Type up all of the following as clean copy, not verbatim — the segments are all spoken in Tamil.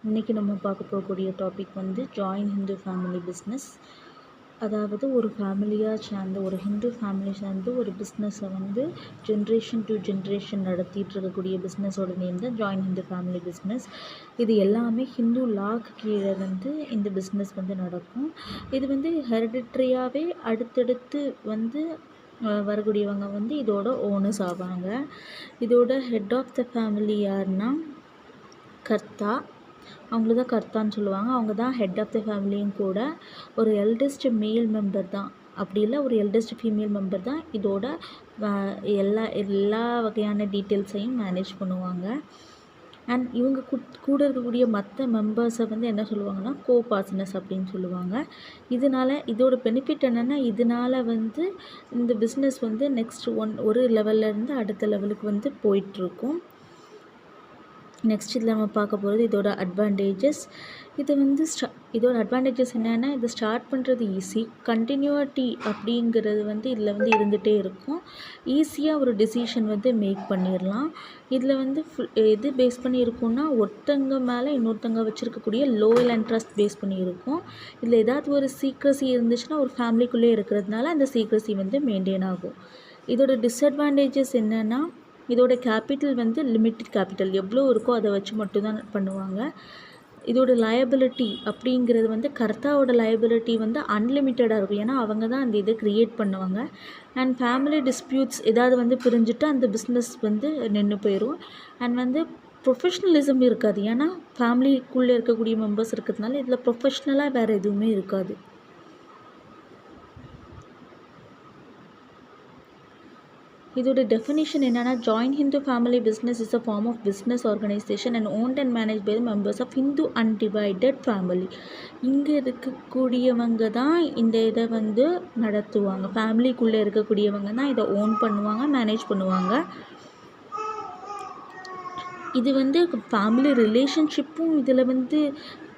இன்றைக்கி நம்ம பார்க்க போகக்கூடிய டாபிக் வந்து ஜாயின் ஹிந்து ஃபேமிலி பிஸ்னஸ். அதாவது ஒரு ஃபேமிலியாக சேர்ந்து, ஒரு ஹிந்து ஃபேமிலி சேர்ந்து ஒரு பிஸ்னஸை வந்து ஜென்ரேஷன் டு ஜென்ரேஷன் நடத்திட்டு இருக்கக்கூடிய பிஸ்னஸோட நேம் தான் ஜாயின் ஹிந்து ஃபேமிலி பிஸ்னஸ். இது எல்லாமே ஹிந்து லாக்கு கீழே வந்து இந்த பிஸ்னஸ் வந்து நடக்கும். இது வந்து ஹெரிடிட்ரியாகவே அடுத்தடுத்து வந்து வரக்கூடியவங்க வந்து இதோட ஓனர்ஸ் ஆவாங்க. இதோட ஹெட் ஆஃப் த ஃபேமிலி யாருன்னா கர்த்தா. அவங்கள தான் கர்த்தான்னு சொல்லுவாங்க. அவங்க தான் ஹெட் ஆஃப் த ஃபேமிலியும் கூட. ஒரு எல்டஸ்ட் மேல் மெம்பர் தான், அப்படி இல்லை ஒரு எல்டஸ்ட் ஃபீமேல் மெம்பர் தான் இதோட எல்லா வகையான டீட்டெயில்ஸையும் மேனேஜ் பண்ணுவாங்க. அண்ட் இவங்க கூட இருக்கக்கூடிய மற்ற மெம்பர்ஸை வந்து என்ன சொல்லுவாங்கன்னா கோ பார்ட்னர்ஸ் அப்படின்னு சொல்லுவாங்க. இதோட பெனிஃபிட் என்னென்னா, இதனால் வந்து இந்த பிஸ்னஸ் வந்து நெக்ஸ்ட் ஒரு லெவல்லேருந்து அடுத்த லெவலுக்கு வந்து போயிட்டுருக்கும். நெக்ஸ்ட் இதில் நம்ம பார்க்க போகிறது இதோட அட்வான்டேஜஸ். இது வந்து இதோட அட்வான்டேஜஸ் என்னென்னா, இதை ஸ்டார்ட் பண்ணுறது ஈஸி. கண்டினியூட்டி அப்படிங்கிறது வந்து இதில் வந்து இருந்துகிட்டே இருக்கும். ஈஸியாக ஒரு டிசிஷன் வந்து மேக் பண்ணிடலாம். இதில் வந்து எது பேஸ் பண்ணி இருக்கும்னா, ஒருத்தங்க மேலே இன்னொருத்தங்க வச்சுருக்கக்கூடிய லோயல் இன்ட்ரெஸ்ட் பேஸ் பண்ணி இருக்கும். இதில் ஏதாவது ஒரு சீக்ரஸி இருந்துச்சுன்னா ஒரு ஃபேமிலிக்குள்ளே இருக்கிறதுனால அந்த சீக்ரஸி வந்து மெயின்டைன் ஆகும். இதோட டிஸ்அட்வான்டேஜஸ் என்னென்னா, இதோட கேபிட்டல் வந்து லிமிட்டட் கேபிட்டல் எவ்வளோ இருக்கோ அதை வச்சு மட்டும்தான் பண்ணுவாங்க. இதோட லயபிலிட்டி அப்படிங்கிறது வந்து கர்த்தாவோட லயபிலிட்டி வந்து அன்லிமிட்டடாக இருக்கும். ஏன்னா அவங்க தான் அந்த இதை க்ரியேட் பண்ணுவாங்க. அண்ட் ஃபேமிலி டிஸ்பியூட்ஸ் ஏதாவது வந்து பிரிஞ்சுட்டு அந்த பிஸ்னஸ் வந்து நின்று போயிடும். அண்ட் வந்து ப்ரொஃபஷ்னலிசம் இருக்காது. ஏன்னா ஃபேமிலிக்குள்ளே இருக்கக்கூடிய மெம்பர்ஸ் இருக்கிறதுனால இதில் ப்ரொஃபஷ்னலாக வேறு எதுவுமே இருக்காது. இதோட டெஃபினிஷன் என்னென்னா, joint Hindu family business is a form of business organisation and owned and manage by the members of Hindu undivided family. இங்கே இருக்கக்கூடியவங்க தான் இந்த இதை வந்து நடத்துவாங்க. ஃபேமிலிக்குள்ளே இருக்கக்கூடியவங்க தான் இதை ஓன் பண்ணுவாங்க, மேனேஜ் பண்ணுவாங்க. இது வந்து ஃபேமிலி ரிலேஷன்ஷிப்பும் இதில் வந்து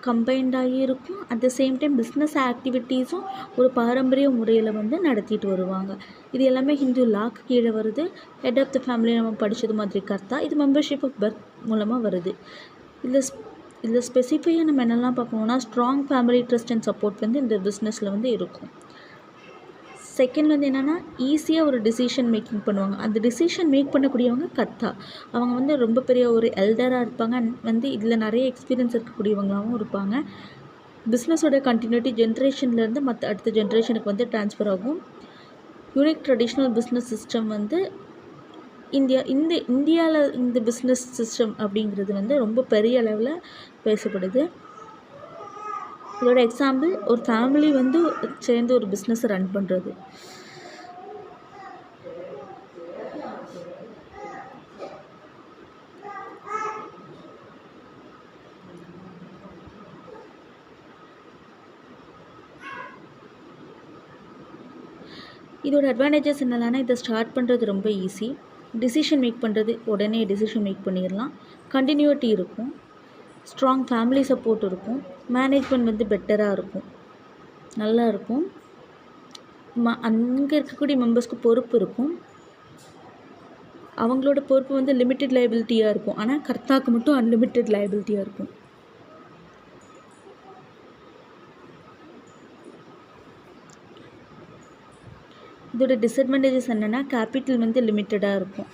கம்பைன்டாகி இருக்கும். At the same time business ஆக்டிவிட்டீஸும் ஒரு பாரம்பரிய முறையில் வந்து நடத்திட்டு வருவாங்க. இது எல்லாமே ஹிந்து லாக்கு கீழே வருது. ஹெட் ஆஃப் த ஃபேமிலி நம்ம படித்தது மாதிரி கர்த்தா. இது மெம்பர்ஷிப் ஆஃப் பர்த் மூலமாக வருது. இதில் ஸ்பெசிஃபையாக நம்ம என்னெல்லாம் பார்க்கணுன்னா, strong family trust and support வந்து இந்த பிஸ்னஸில் வந்து இருக்கும். செகண்ட் வந்து என்னென்னா, ஈஸியாக ஒரு டிசிஷன் மேக்கிங் பண்ணுவாங்க. அந்த டிசிஷன் மேக் பண்ணக்கூடியவங்க கர்த்தா. அவங்க வந்து ரொம்ப பெரிய ஒரு எல்டராக இருப்பாங்க. அண்ட் வந்து இதில் நிறைய எக்ஸ்பீரியன்ஸ் இருக்கக்கூடியவங்களாகவும் இருப்பாங்க. பிஸ்னஸோட கண்டினியூட்டி ஜென்ரேஷன்லேருந்து மற்ற அடுத்த ஜென்ரேஷனுக்கு வந்து ட்ரான்ஸ்ஃபர் ஆகும். யூனிக் ட்ரெடிஷ்னல் பிஸ்னஸ் சிஸ்டம் வந்து இந்தியாவில் இந்த பிஸ்னஸ் சிஸ்டம் அப்படிங்கிறது வந்து ரொம்ப பெரிய அளவில் பேசப்படுது. இதோட எக்ஸாம்பிள் ஒரு ஃபேமிலி வந்து சேர்ந்து ஒரு பிஸ்னஸை ரன் பண்ணுறது. இதோட அட்வான்டேஜஸ் என்னென்னா, இதை ஸ்டார்ட் பண்ணுறது ரொம்ப ஈஸி. டிசிஷன் மேக் பண்ணுறது உடனே டிசிஷன் மேக் பண்ணிடலாம். கண்டினியூட்டி இருக்கும். ஸ்ட்ராங் ஃபேமிலி சப்போர்ட் இருக்கும். மேனேஜ்மெண்ட் வந்து பெட்டராக இருக்கும், நல்லா இருக்கும். அங்கே இருக்கக்கூடிய மெம்பர்ஸ்க்கு பொறுப்பு இருக்கும். அவங்களோட பொறுப்பு வந்து லிமிட்டட் லைபிலிட்டியாக இருக்கும். ஆனால் கர்த்தாக்கு மட்டும் அன்லிமிட்டட் லைபிலிட்டியாக இருக்கும். இதோட டிஸ்அட்வான்டேஜஸ் என்னென்னா, கேபிட்டல் வந்து லிமிட்டடாக இருக்கும்.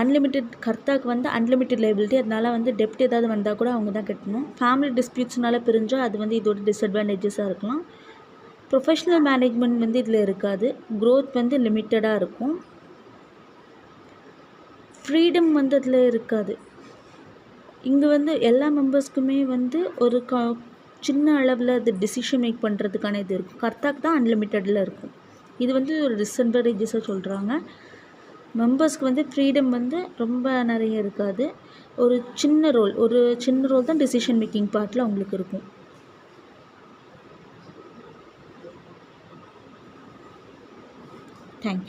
அன்லிமிட்டட் கர்த்தாக்கு வந்து அன்லிமிட்டட் லைபிலிட்டி. அதனால் வந்து டெப்ட் ஏதாவது வந்தால் கூட அவங்க தான் கட்டணும். ஃபேமிலி டிஸ்பியூட்ஸ்னால பிரிஞ்சால் அது வந்து இதோட டிஸ்அட்வான்டேஜஸாக இருக்கலாம். ப்ரொஃபஷ்னல் மேனேஜ்மெண்ட் வந்து இதில் இருக்காது. க்ரோத் வந்து லிமிட்டடாக இருக்கும். ஃப்ரீடம் வந்து அதில் இருக்காது. இங்கே வந்து எல்லா மெம்பர்ஸ்க்குமே வந்து ஒரு சின்ன அளவில் அது டிசிஷன் மேக் பண்ணுறதுக்கான இது இருக்கும். கர்த்தாக்கு தான் அன்லிமிட்டடில் இருக்கும். இது வந்து ஒரு டிஸ்அட்வான்டேஜஸாக சொல்கிறாங்க. மெம்பர்ஸ்க்கு வந்து ஃப்ரீடம் வந்து ரொம்ப நிறைய இருக்காது. ஒரு சின்ன ரோல் தான் டிசிஷன் மேக்கிங் பார்ட்டில் அவங்களுக்கு இருக்கும். தேங்க்யூ.